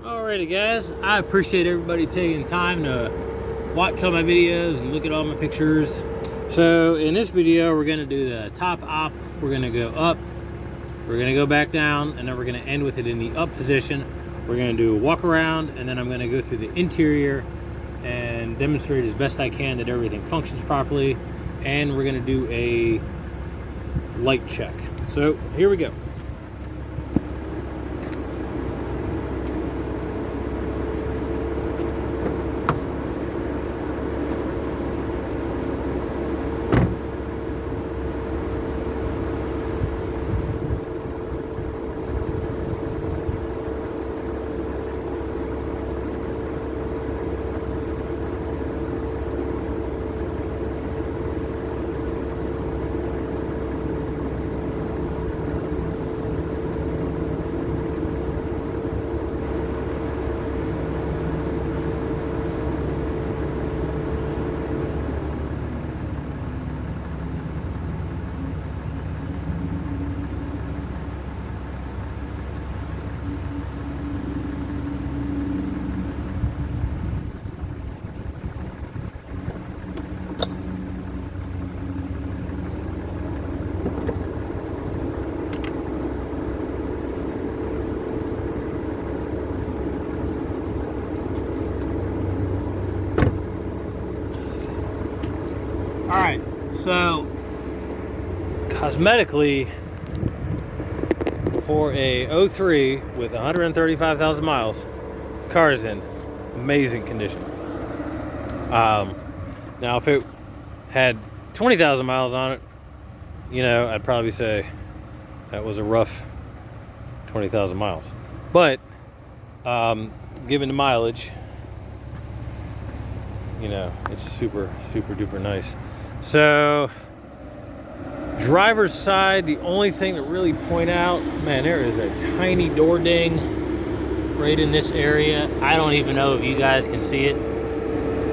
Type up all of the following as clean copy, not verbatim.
Alrighty guys, I appreciate everybody taking time to watch all my videos and look at all my pictures. So in this video, we're gonna do the top op. We're gonna go up, we're gonna go back down, and then we're gonna end with it in the up position. We're gonna do a walk around, and then I'm gonna go through the interior and demonstrate as best I can that everything functions properly. And we're gonna do a light check. So here we go. Alright, so cosmetically, for a 03 with 135,000 miles, the car is in amazing condition. Now if it had 20,000 miles on it, you know, I'd probably say that was a rough 20,000 miles. But given the mileage, you know, it's super duper nice. So driver's side, the only thing to really point out, man, there is a tiny door ding right in this area. I don't even know if you guys can see it.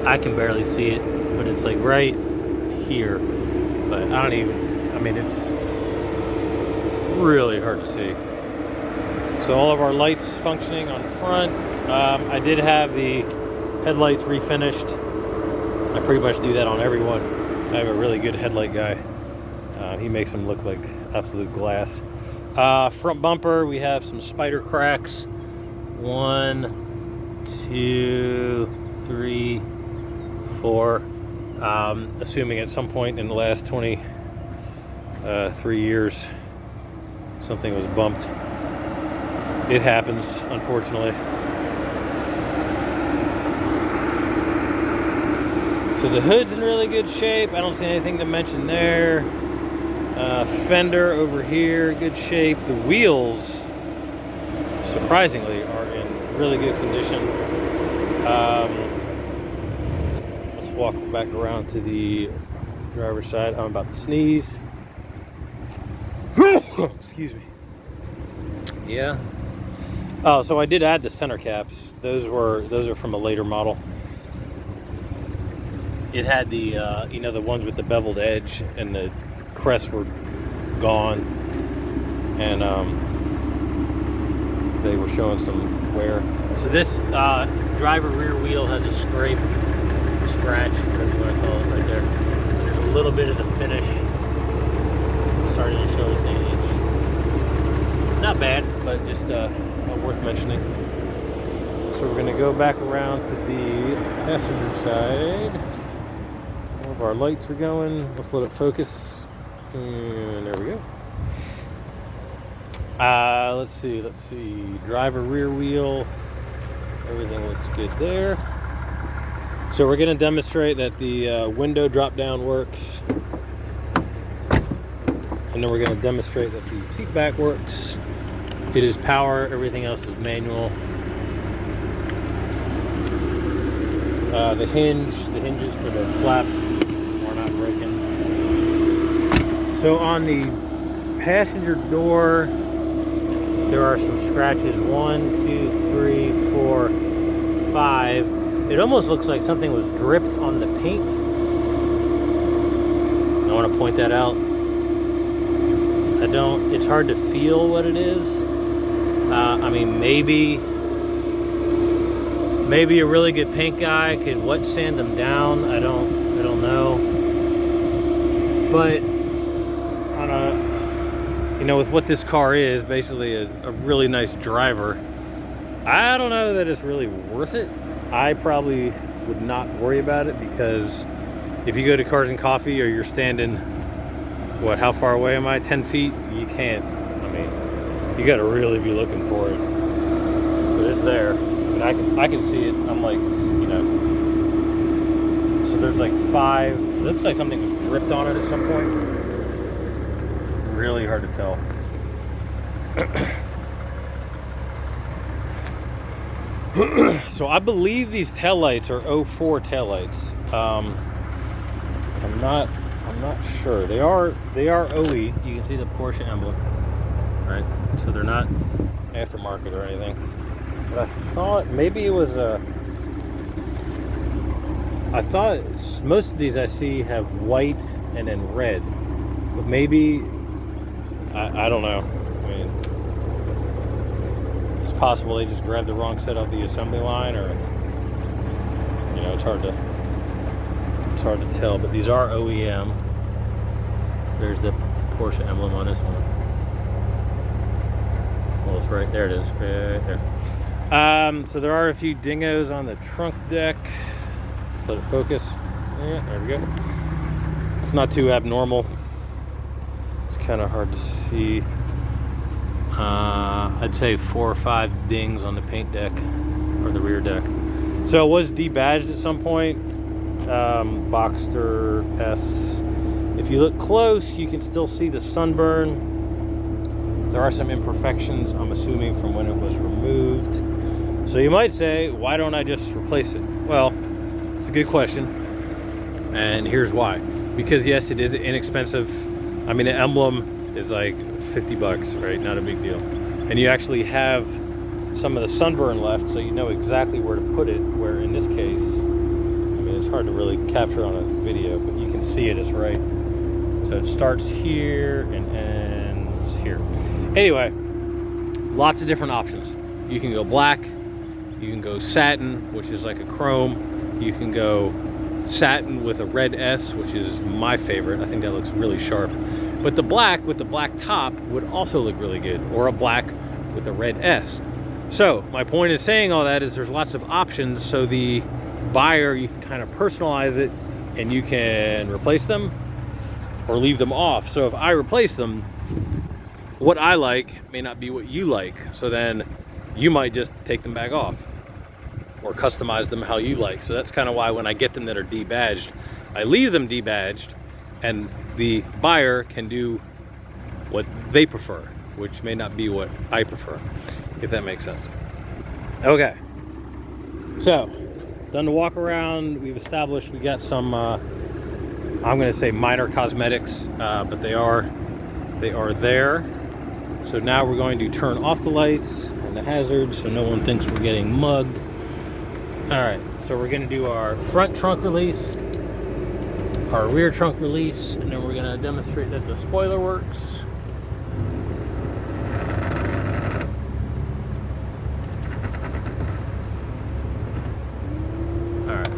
I can barely see it, but it's like right here. But I mean, it's really hard to see. So all of our lights functioning on the front. I did have the headlights refinished. I pretty much do that on everyone. I have a really good headlight guy. He makes them look like absolute glass. Front bumper, we have some spider cracks. 1, 2, 3, 4. Assuming at some point in the last 23 years something was bumped. It happens, unfortunately. So the hood's in really good shape. I don't see anything to mention there. Fender over here, good shape. The wheels, surprisingly, are in really good condition. Let's walk back around to the driver's side. I'm about to sneeze. Excuse me. Yeah. Oh, so I did add the center caps. Those are from a later model. It had the, you know, the ones with the beveled edge, and the crests were gone, and they were showing some wear. So this driver rear wheel has a scrape, scratch, whatever you want to call it, right there. There's a little bit of the finish starting to show its age. Not bad, but just worth mentioning. So we're going to go back around to the passenger side. All of our lights are going. Let's let it focus. And there we go. Let's see. Driver rear wheel. Everything looks good there. So we're going to demonstrate that the window drop down works. And then we're going to demonstrate that the seat back works. It is power. Everything else is manual. The hinges for the flap are not breaking. So on the passenger door, there are some scratches. 1, 2, 3, 4, 5. It almost looks like something was dripped on the paint. I want to point that out. It's hard to feel what it is. I mean, maybe Maybe a really good paint guy could wet sand them down. I don't know. But on a, you know, with what this car is, basically a really nice driver, I don't know that it's really worth it. I probably would not worry about it, because if you go to Cars and Coffee or you're standing, what, how far away am I? 10 feet? You can't, I mean, you gotta really be looking for it. But it's there. I mean, I can see it. I'm like, you know, so there's like 5, it looks like something was dripped on it at some point. Really hard to tell. So I believe these taillights are 04 taillights. I'm not sure. They are OE. You can see the Porsche emblem, right? So they're not aftermarket or anything. But I thought maybe it was I thought most of these I see have white and then red, but maybe I don't know. I mean, it's possible they just grabbed the wrong set off the assembly line, or you know, it's hard to tell. But these are OEM. There's the Porsche emblem on this one. Well, it's right there. It is right there. So there are a few dingos on the trunk deck. Let's let it focus. Yeah, there we go. It's not too abnormal. It's kind of hard to see. I'd say 4 or 5 dings on the paint deck or the rear deck. So it was debadged at some point. Boxster S. If you look close, you can still see the sunburn. There are some imperfections, I'm assuming, from when it was removed. So you might say, why don't I just replace it? Well, it's a good question, and here's why. Because yes, it is inexpensive. I mean, the emblem is like 50 bucks, right? Not a big deal. And you actually have some of the sunburn left, so you know exactly where to put it, where in this case, I mean, it's hard to really capture on a video, but you can see it is right. So it starts here and ends here. Anyway, lots of different options. You can go black, you can go satin, which is like a chrome. You can go satin with a red S, which is my favorite. I think that looks really sharp. But the black with the black top would also look really good, or a black with a red S. So my point in saying all that is there's lots of options, so the buyer, you can kind of personalize it, and you can replace them or leave them off. So if I replace them, what I like may not be what you like, so then you might just take them back off or customize them how you like. So that's kind of why when I get them that are debadged, I leave them debadged, and the buyer can do what they prefer, which may not be what I prefer, if that makes sense. Okay, so done the walk around. We've established we got some I'm gonna say minor cosmetics, but they are there. So now we're going to turn off the lights and the hazards so no one thinks we're getting mugged. All right, so we're gonna do our front trunk release, our rear trunk release, and then we're gonna demonstrate that the spoiler works. All right,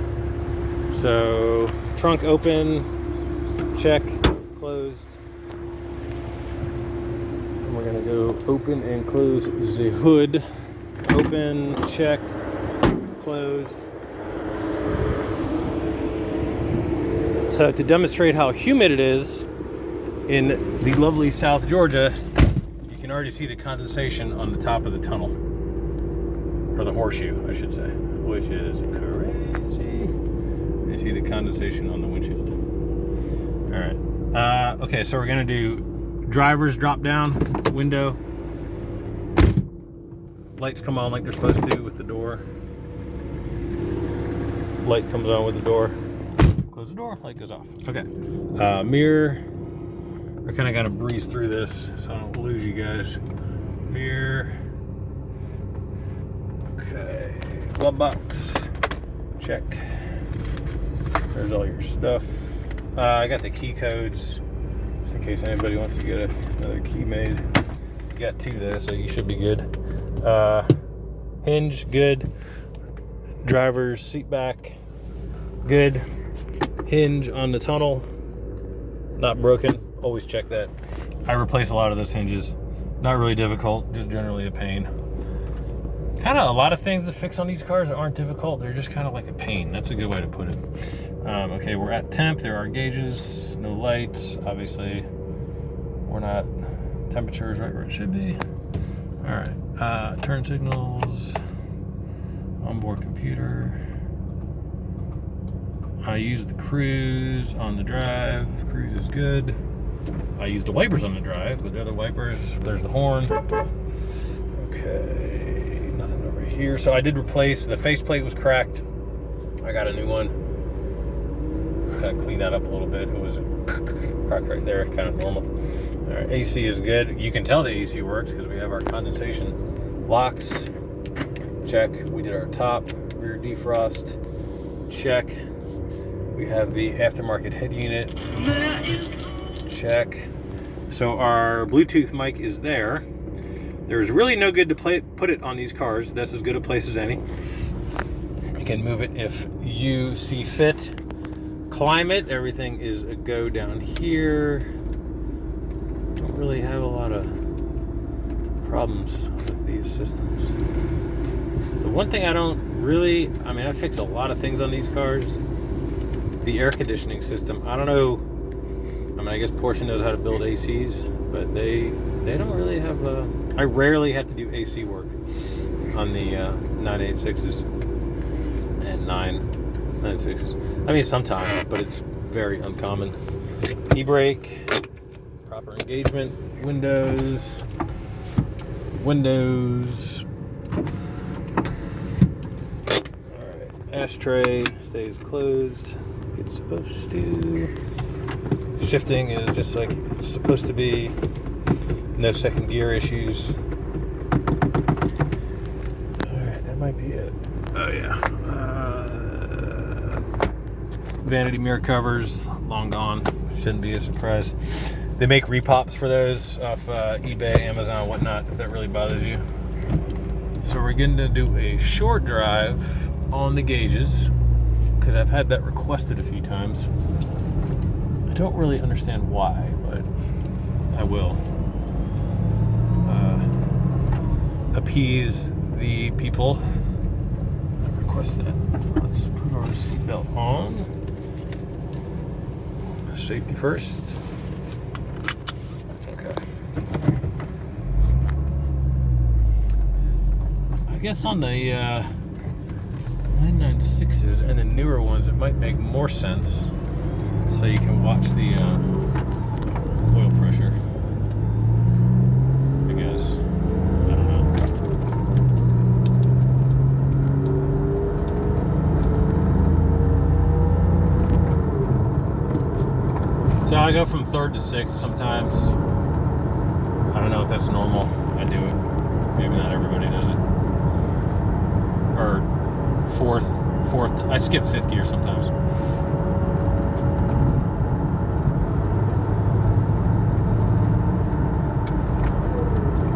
so trunk open, check, closed. And we're gonna go open and close the hood. Open, check, close. So to demonstrate how humid it is in the lovely South Georgia, you can already see the condensation on the top of the tunnel, or the horseshoe, I should say, which is crazy. You see the condensation on the windshield. All right. Okay, so we're gonna do driver's drop down, window. Lights come on like they're supposed to with the door. Light comes on with the door. Close the door, light goes off. Okay. Mirror. I kind of got to breeze through this so I don't lose you guys. Mirror. Okay. Glove box. Check. There's all your stuff. I got the key codes just in case anybody wants to get another key made. You got 2 there, so you should be good. Hinge, good. Driver's seat back, good. Hinge on the tunnel, not broken. Always check that. I replace a lot of those hinges. Not really difficult, just generally a pain. Kind of a lot of things to fix on these cars aren't difficult. They're just kind of like a pain. That's a good way to put it. Okay, we're at temp. There are gauges, no lights. Obviously, we're not. Temperature is right where it should be. All right, turn signals, onboard computer. I use the cruise on the drive. Cruise is good. I use the wipers on the drive, but they're the wipers. There's the horn. Okay, nothing over here. So I did replace, the faceplate was cracked. I got a new one. Let's kind of clean that up a little bit. It was cracked right there, kind of normal. All right, AC is good. You can tell the AC works because we have our condensation locks. Check. We did our top rear defrost. Check. We have the aftermarket head unit. Check. So our Bluetooth mic is there. There's really no good to put it on these cars. That's as good a place as any. You can move it if you see fit. Climate, everything is a go down here. Don't really have a lot of problems with these systems. So one thing I don't really, I fix a lot of things on these cars. The air conditioning system, I don't know. I guess Porsche knows how to build ACs, but they don't really have I rarely have to do AC work on the 986s and 996s. Sometimes, but it's very uncommon. E-brake, proper engagement, windows. All right, ashtray stays closed. Like it's supposed to. Shifting is just like it's supposed to be. No second gear issues. Alright, that might be it. Oh yeah. Vanity mirror covers, long gone. Shouldn't be a surprise. They make repops for those off eBay, Amazon, whatnot, if that really bothers you. So we're going to do a short drive on the gauges, because I've had that requested a few times. I don't really understand why, but I will. Appease the people that request that. Let's put our seatbelt on. Safety first. Okay. I guess on the 996s and the newer ones, it might make more sense so you can watch the oil pressure. I guess. I don't know. So I go from third to sixth sometimes. I don't know if that's normal. I do it. Maybe not everybody does it. Or fourth. I skip fifth gear sometimes.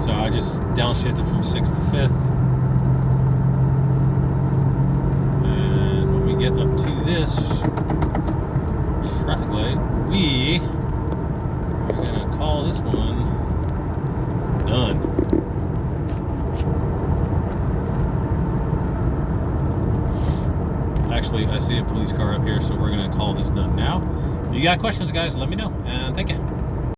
So I just downshifted from sixth to fifth. And when we get up to this traffic light, we're gonna call this one done. Actually, I see a police car up here, so we're gonna call this done now. If you got questions, guys, let me know, and thank you.